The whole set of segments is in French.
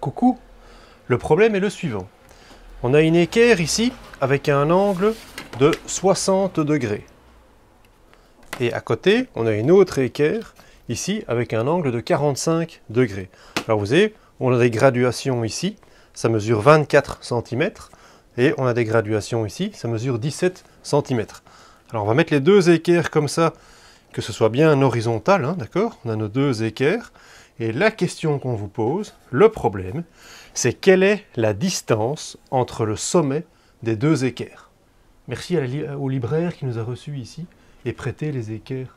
Coucou, le problème est le suivant. On a une équerre ici avec un angle de 60 degrés. Et à côté, on a une autre équerre ici avec un angle de 45 degrés. Alors vous voyez, on a des graduations ici, ça mesure 24 cm. Et on a des graduations ici, ça mesure 17 cm. Alors on va mettre les deux équerres comme ça, que ce soit bien horizontal, hein, d'accord? On a nos deux équerres. Et la question qu'on vous pose, le problème, c'est quelle est la distance entre le sommet des deux équerres? Merci au libraire qui nous a reçus ici et prêté les équerres.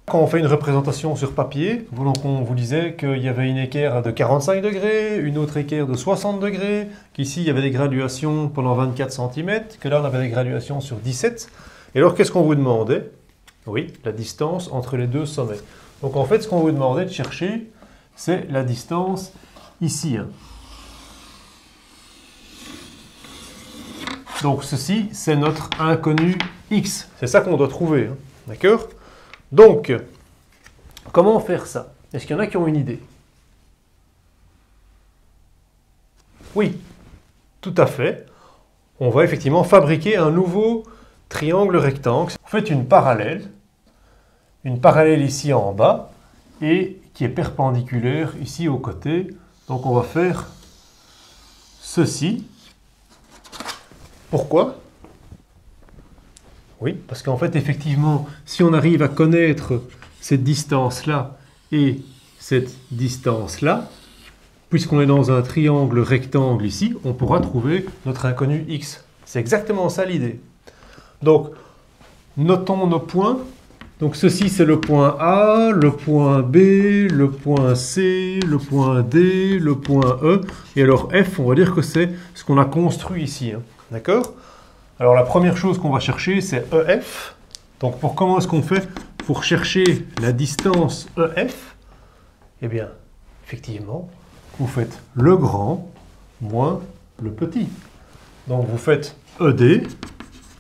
Quand on fait une représentation sur papier, on vous disait qu'il y avait une équerre de 45 degrés, une autre équerre de 60 degrés, qu'ici il y avait des graduations pendant 24 cm, que là on avait des graduations sur 17. Et alors qu'est-ce qu'on vous demandait? Oui, la distance entre les deux sommets. Donc en fait, ce qu'on vous demandait de chercher, c'est la distance ici. Hein. Donc ceci, c'est notre inconnu x. C'est ça qu'on doit trouver. Hein. D'accord? Donc, comment faire ça? Est-ce qu'il y en a qui ont une idée? Oui, tout à fait. On va effectivement fabriquer un nouveau triangle rectangle. On fait une parallèle ici en bas et qui est perpendiculaire ici au côté. Donc on va faire ceci. Pourquoi? Oui, parce qu'en fait, effectivement, si on arrive à connaître cette distance-là et cette distance-là, puisqu'on est dans un triangle rectangle ici, on pourra trouver notre inconnu x. C'est exactement ça l'idée. Donc, notons nos points. Donc, ceci, c'est le point A, le point B, le point C, le point D, le point E. Et alors, F, on va dire que c'est ce qu'on a construit ici. Hein. D'accord ? Alors, la première chose qu'on va chercher, c'est EF. Donc, comment est-ce qu'on fait pour chercher la distance EF? Eh bien, effectivement, vous faites le grand moins le petit. Donc, vous faites ED,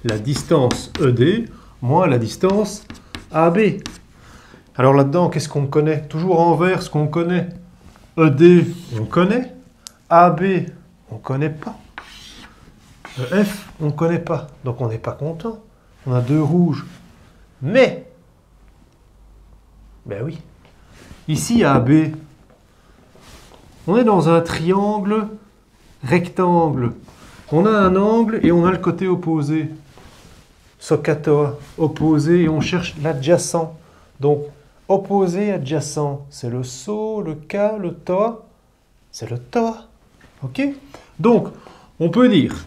la distance ED, moins la distance AB. Alors là-dedans, qu'est-ce qu'on connaît? Toujours en vert, ce qu'on connaît. ED, on connaît. AB, on ne connaît pas. EF, on ne connaît pas. Donc on n'est pas content. On a deux rouges. Mais, ben oui, ici AB, on est dans un triangle rectangle. On a un angle et on a le côté opposé. SOHCAHTOA, opposé, et on cherche l'adjacent. Donc, opposé, adjacent, c'est le SO, le K, le TOA, c'est le TOA. OK? Donc, on peut dire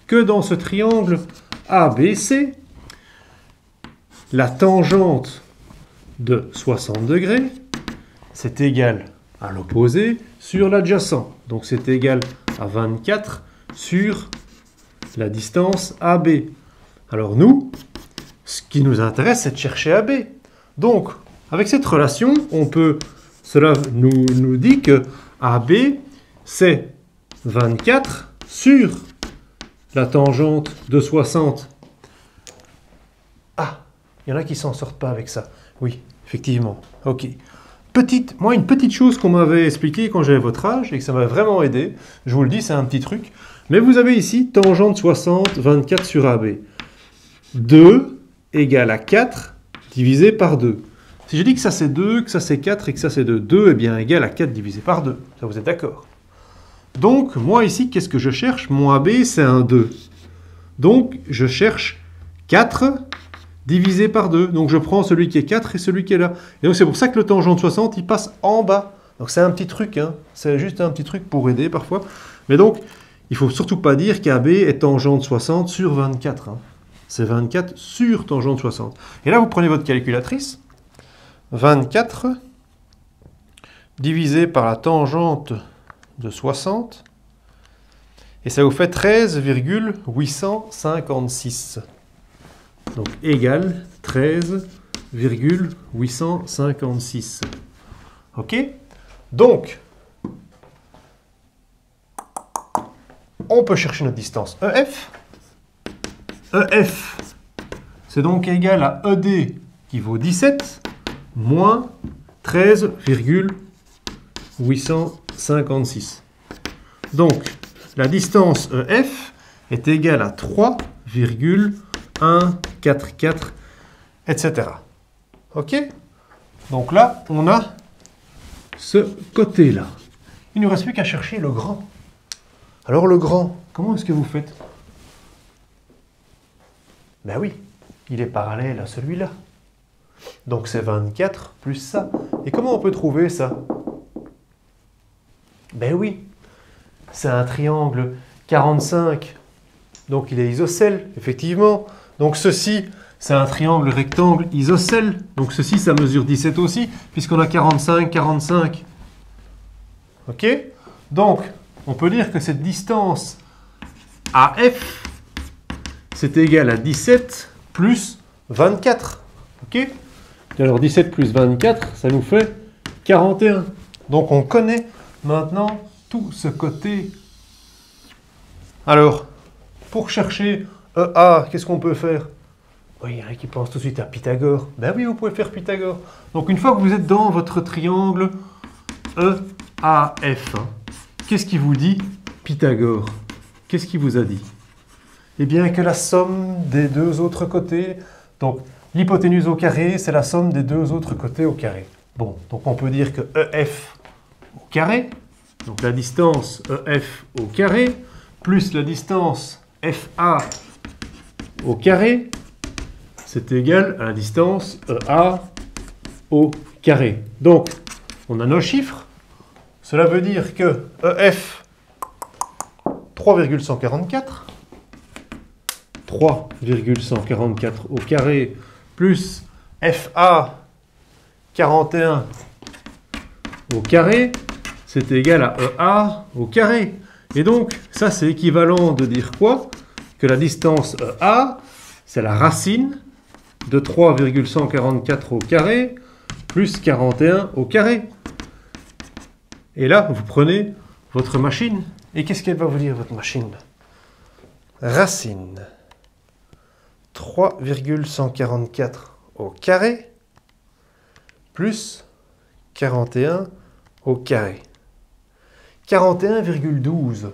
que dans ce triangle ABC, la tangente de 60 degrés, c'est égal à l'opposé sur l'adjacent. Donc, c'est égal à 24 sur la distance AB. Alors nous, ce qui nous intéresse, c'est de chercher AB. Donc, avec cette relation, cela nous dit que AB, c'est 24 sur la tangente de 60. Ah, il y en a qui ne s'en sortent pas avec ça. Oui, effectivement. OK. Moi, une petite chose qu'on m'avait expliqué quand j'avais votre âge et que ça m'a vraiment aidé, je vous le dis, c'est un petit truc. Mais vous avez ici tangente 60, 24 sur AB. 2 égale à 4 divisé par 2. Si je dis que ça c'est 2, que ça c'est 4 et que ça c'est 2, 2 est bien égal à 4 divisé par 2. Ça, vous êtes d'accord? Donc, moi ici, qu'est-ce que je cherche? Mon AB, c'est un 2. Donc, je cherche 4 divisé par 2. Donc, je prends celui qui est 4 et celui qui est là. Et donc, c'est pour ça que le tangent de 60, il passe en bas. Donc, c'est un petit truc. Hein. C'est juste un petit truc pour aider parfois. Mais donc, il ne faut surtout pas dire qu'AB est tangente 60 sur 24. Hein. C'est 24 sur tangente 60. Et là, vous prenez votre calculatrice. 24 divisé par la tangente de 60. Et ça vous fait 13,856. Donc, égal 13,856. OK? Donc, on peut chercher notre distance EF. EF, c'est donc égal à ED qui vaut 17 moins 13,856. 856. Donc, la distance EF est égale à 3,144, etc. OK? Donc là, on a ce côté-là. Il ne nous reste plus qu'à chercher le grand. Alors le grand, comment est-ce que vous faites? Ben oui, il est parallèle à celui-là. Donc c'est 24 plus ça. Et comment on peut trouver ça? Ben oui, c'est un triangle 45. Donc il est isocèle, effectivement. Donc ceci, c'est un triangle rectangle isocèle. Donc ceci, ça mesure 17 aussi, puisqu'on a 45, 45. OK? Donc, on peut dire que cette distance AF, c'est égal à 17 plus 24. OK? Et alors 17 plus 24, ça nous fait 41. Donc on connaît maintenant tout ce côté. Alors, pour chercher EA, qu'est-ce qu'on peut faire? Oui, il y en a qui pensent tout de suite à Pythagore. Ben oui, vous pouvez faire Pythagore. Donc une fois que vous êtes dans votre triangle EAF, qu'est-ce qui vous dit Pythagore? Qu'est-ce qu'il vous a dit? Eh bien que la somme des deux autres côtés, donc l'hypoténuse au carré, c'est la somme des deux autres côtés au carré. Bon, donc on peut dire que EF au carré, donc la distance EF au carré, plus la distance FA au carré, c'est égal à la distance EA au carré. Donc, on a nos chiffres. Cela veut dire que EF, 3,144. 3,144 au carré plus FA 41 au carré, c'est égal à EA au carré. Et donc, ça c'est équivalent de dire quoi? Que la distance EA, c'est la racine de 3,144 au carré plus 41 au carré. Et là, vous prenez votre machine. Et qu'est-ce qu'elle va vous dire, votre machine? Racine 3,144 au carré plus 41 au carré. 41,12.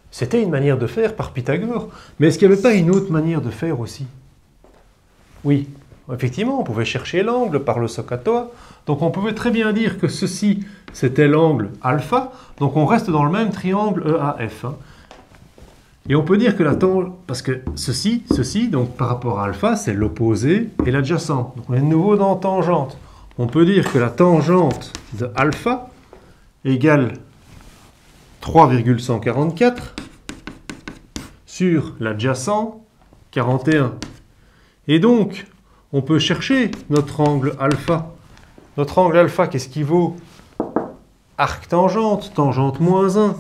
C'était une manière de faire par Pythagore. Mais est-ce qu'il n'y avait pas une autre manière de faire aussi? Oui, effectivement, on pouvait chercher l'angle par le SOHCAHTOA. Donc on pouvait très bien dire que ceci, c'était l'angle alpha. Donc on reste dans le même triangle EAF. Et on peut dire que la tangente, parce que ceci, donc par rapport à alpha, c'est l'opposé et l'adjacent. Donc on est de nouveau dans tangente. On peut dire que la tangente de alpha égale 3,144 sur l'adjacent 41. Et donc, on peut chercher notre angle alpha. Notre angle alpha, qu'est-ce qui vaut? Arc tangente, tangente moins 1.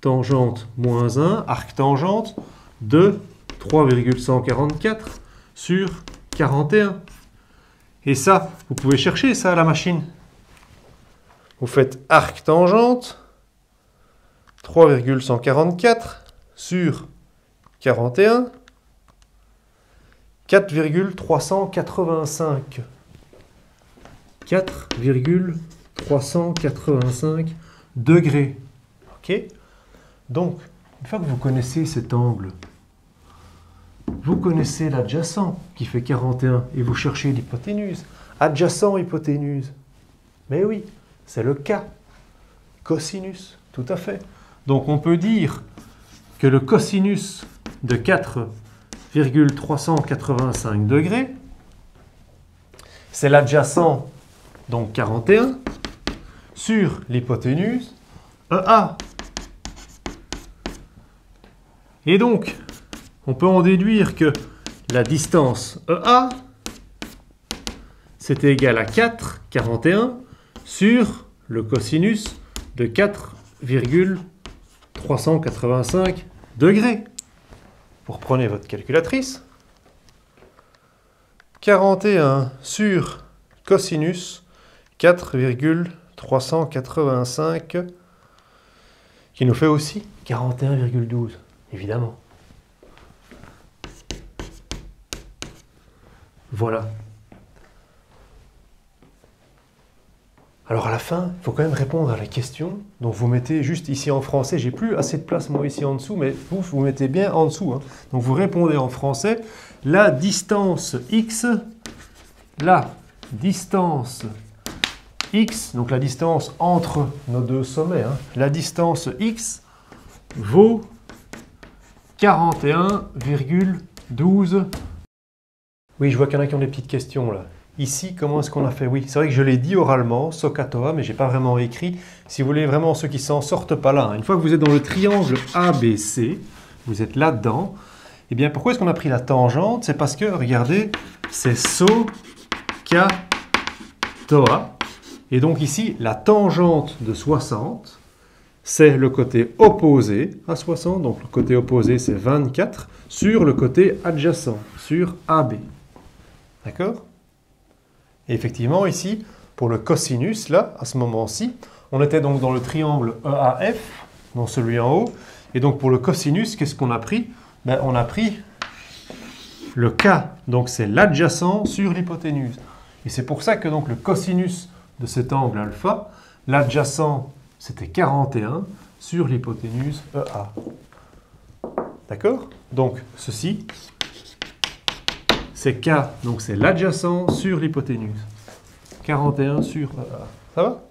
Tangente moins 1, arc tangente de 3,144 sur 41. Et ça, vous pouvez chercher ça à la machine. Vous faites arc tangente 3,144 sur 41, 4,385. 4,385 degrés. OK? Donc, une fois que vous connaissez cet angle, vous connaissez l'adjacent qui fait 41 et vous cherchez l'hypoténuse. Adjacent, hypoténuse. Mais oui, c'est le cas. Cosinus, tout à fait. Donc on peut dire que le cosinus de 4,385 degrés, c'est l'adjacent, donc 41, sur l'hypoténuse EA. Et donc, on peut en déduire que la distance EA, c'est égal à 4,41 sur le cosinus de 4,385 degrés. Vous reprenez votre calculatrice. 41 sur cosinus 4,385 385, qui nous fait aussi 41,12, évidemment. Voilà. Alors à la fin, il faut quand même répondre à la question. Donc vous mettez juste ici en français, j'ai plus assez de place moi ici en dessous, mais vous mettez bien en dessous, hein. Donc vous répondez en français, la distance x, donc la distance entre nos deux sommets, hein, la distance x vaut 41,12. Oui, je vois qu'il y en a qui ont des petites questions là. Ici, comment est-ce qu'on a fait? Oui, c'est vrai que je l'ai dit oralement, SOHCAHTOA, mais je n'ai pas vraiment écrit. Si vous voulez vraiment ceux qui s'en sortent pas là, hein, une fois que vous êtes dans le triangle ABC, vous êtes là-dedans, eh bien pourquoi est-ce qu'on a pris la tangente? C'est parce que, regardez, c'est SOHCAHTOA. Et donc ici, la tangente de 60, c'est le côté opposé à 60, donc le côté opposé c'est 24, sur le côté adjacent, sur AB. D'accord? Et effectivement, ici, pour le cosinus, là, à ce moment-ci, on était donc dans le triangle EAF, dans celui en haut. Et donc, pour le cosinus, qu'est-ce qu'on a pris? Ben, on a pris le K, donc c'est l'adjacent sur l'hypoténuse. Et c'est pour ça que donc, le cosinus de cet angle alpha, l'adjacent, c'était 41 sur l'hypoténuse EA. D'accord? Donc, ceci, c'est K, donc c'est l'adjacent sur l'hypoténuse. 41 sur EA. Ça va?